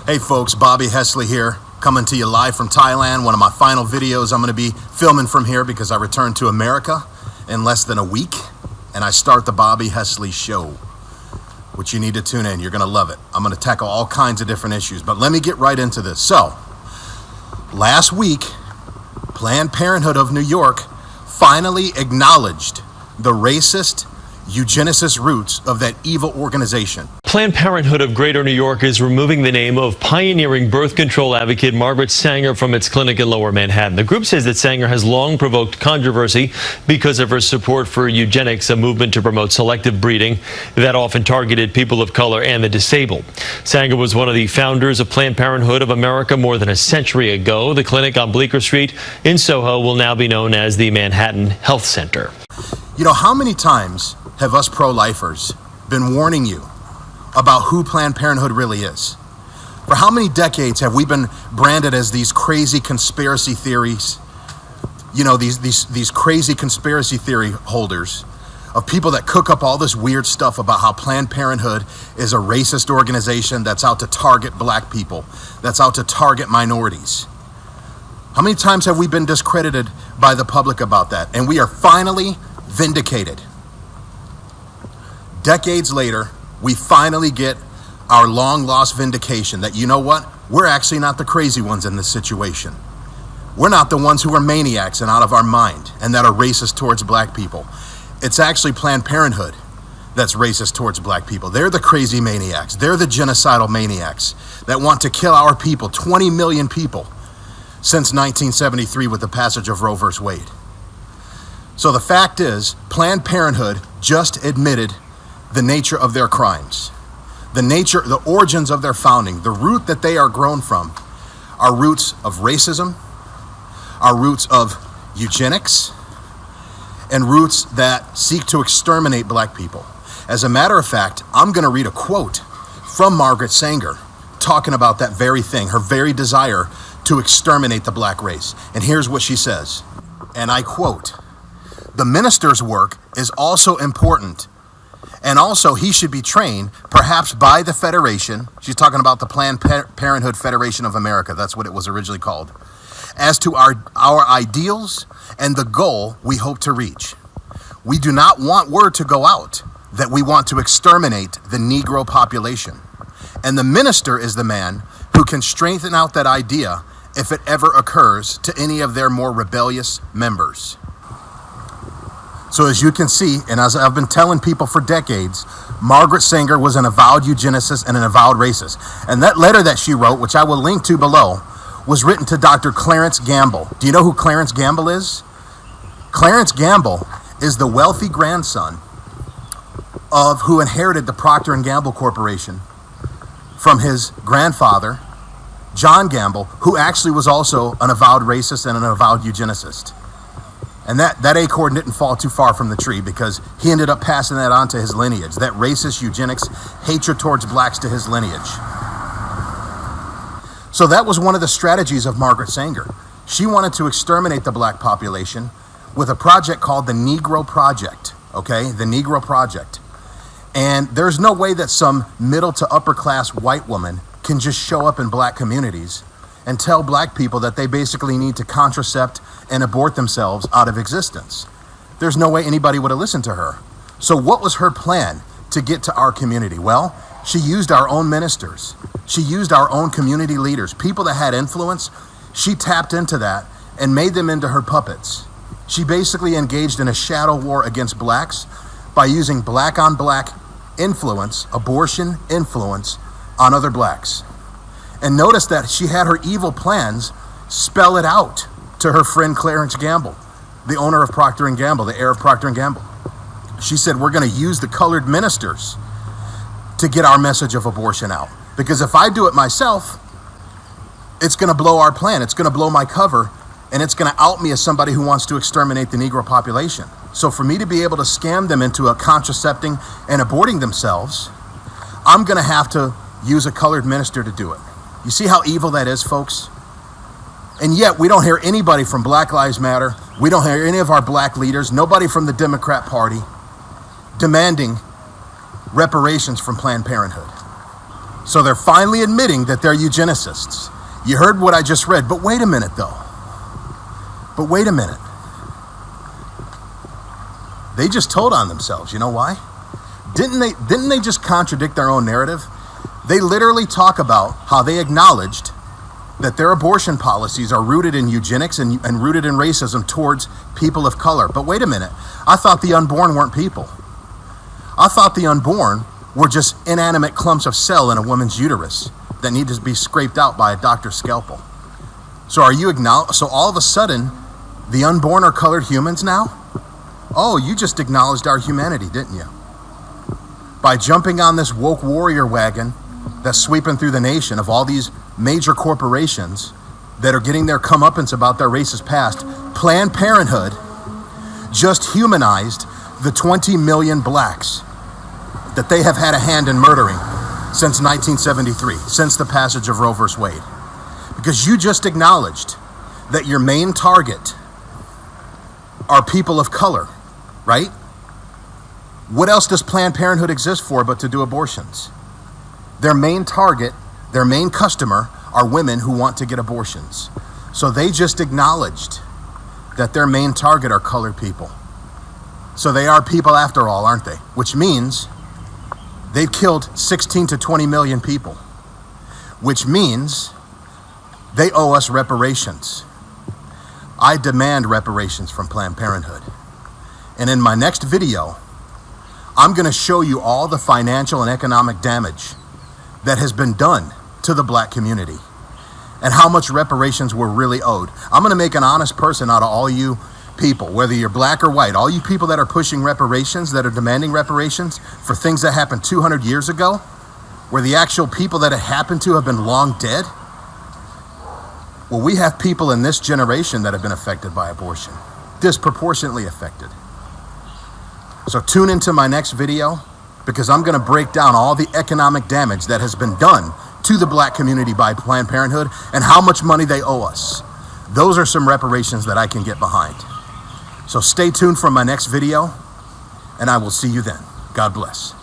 Hey folks, Bobby Hesley here, coming to you live from Thailand. One of my final videos I'm going to be filming from here because I return to America in less than a week and I start the Bobby Hesley Show, which you need to tune in. You're going to love it. I'm going to tackle all kinds of different issues, but let me get right into this. So, last week, Planned Parenthood of New York finally acknowledged the racist, eugenicist roots of that evil organization. Planned Parenthood of Greater New York is removing the name of pioneering birth control advocate Margaret Sanger from its clinic in Lower Manhattan. The group says that Sanger has long provoked controversy because of her support for eugenics, a movement to promote selective breeding that often targeted people of color and the disabled. Sanger was one of the founders of Planned Parenthood of America more than a century ago. The clinic on Bleecker Street in Soho will now be known as the Manhattan Health Center. You know, how many times have us pro-lifers been warning you about who Planned Parenthood really is? For how many decades have we been branded as these crazy conspiracy theories? You know, these crazy conspiracy theory holders of people that cook up all this weird stuff about how Planned Parenthood is a racist organization that's out to target black people, that's out to target minorities. How many times have we been discredited by the public about that? And we are finally vindicated. Decades later, we finally get our long-lost vindication that, you know what, we're actually not the crazy ones in this situation. We're not the ones who are maniacs and out of our mind and that are racist towards black people. It's actually Planned Parenthood that's racist towards black people. They're the crazy maniacs. They're the genocidal maniacs that want to kill our people, 20 million people, since 1973 with the passage of Roe v. Wade. So the fact is, Planned Parenthood just admitted the nature of their crimes, the origins of their founding, the root that they are grown from are roots of racism, are roots of eugenics, and roots that seek to exterminate black people. As a matter of fact, I'm going to read a quote from Margaret Sanger talking about that very thing, her very desire to exterminate the black race. And here's what she says, and I quote, "The minister's work is also important, and also he should be trained, perhaps by the Federation," she's talking about the Planned Parenthood Federation of America, that's what it was originally called, "as to our ideals and the goal we hope to reach. We do not want word to go out that we want to exterminate the Negro population. And the minister is the man who can strengthen out that idea if it ever occurs to any of their more rebellious members." So as you can see, and as I've been telling people for decades, Margaret Sanger was an avowed eugenicist and an avowed racist. And that letter that she wrote, which I will link to below, was written to Dr. Clarence Gamble. Do you know who Clarence Gamble is? Clarence Gamble is the wealthy grandson of who inherited the Procter & Gamble Corporation from his grandfather, John Gamble, who actually was also an avowed racist and an avowed eugenicist. And that acorn didn't fall too far from the tree because he ended up passing that on to his lineage, that racist eugenics hatred towards blacks to his lineage. So that was one of the strategies of Margaret Sanger. She wanted to exterminate the black population with a project called the Negro Project, okay? The Negro Project. And there's no way that some middle to upper class white woman can just show up in black communities and tell black people that they basically need to contracept and abort themselves out of existence. There's no way anybody would have listened to her. So what was her plan to get to our community? Well, she used our own ministers. She used our own community leaders, people that had influence. She tapped into that and made them into her puppets. She basically engaged in a shadow war against blacks by using black on black influence, abortion influence on other blacks. And notice that she had her evil plans spell it out to her friend Clarence Gamble, the owner of Procter & Gamble, the heir of Procter & Gamble. She said, we're going to use the colored ministers to get our message of abortion out. Because if I do it myself, it's going to blow our plan. It's going to blow my cover, and it's going to out me as somebody who wants to exterminate the Negro population. So for me to be able to scam them into a contracepting and aborting themselves, I'm going to have to use a colored minister to do it. You see how evil that is, folks? And yet we don't hear anybody from Black Lives Matter. We don't hear any of our black leaders, nobody from the Democrat Party demanding reparations from Planned Parenthood. So they're finally admitting that they're eugenicists. You heard what I just read, but wait a minute though. But wait a minute. They just told on themselves. You know why? Didn't they just contradict their own narrative? They literally talk about how they acknowledged that their abortion policies are rooted in eugenics and rooted in racism towards people of color. But wait a minute. I thought the unborn weren't people. I thought the unborn were just inanimate clumps of cell in a woman's uterus that need to be scraped out by a doctor's scalpel. So so all of a sudden, the unborn are colored humans now? Oh, you just acknowledged our humanity, didn't you? By jumping on this woke warrior wagon that's sweeping through the nation of all these major corporations that are getting their comeuppance about their racist past, Planned Parenthood just humanized the 20 million blacks that they have had a hand in murdering since 1973, since the passage of Roe v. Wade. Because you just acknowledged that your main target are people of color, right? What else does Planned Parenthood exist for but to do abortions? Their main target, their main customer are women who want to get abortions. So they just acknowledged that their main target are colored people. So they are people after all, aren't they? Which means they've killed 16 to 20 million people, which means they owe us reparations. I demand reparations from Planned Parenthood. And in my next video, I'm going to show you all the financial and economic damage that has been done to the black community and how much reparations were really owed. I'm going to make an honest person out of all you people, whether you're black or white, all you people that are pushing reparations, that are demanding reparations for things that happened 200 years ago, where the actual people that it happened to have been long dead. Well, we have people in this generation that have been affected by abortion, disproportionately affected. So tune into my next video, because I'm going to break down all the economic damage that has been done to the black community by Planned Parenthood and how much money they owe us. Those are some reparations that I can get behind. So stay tuned for my next video, and I will see you then. God bless.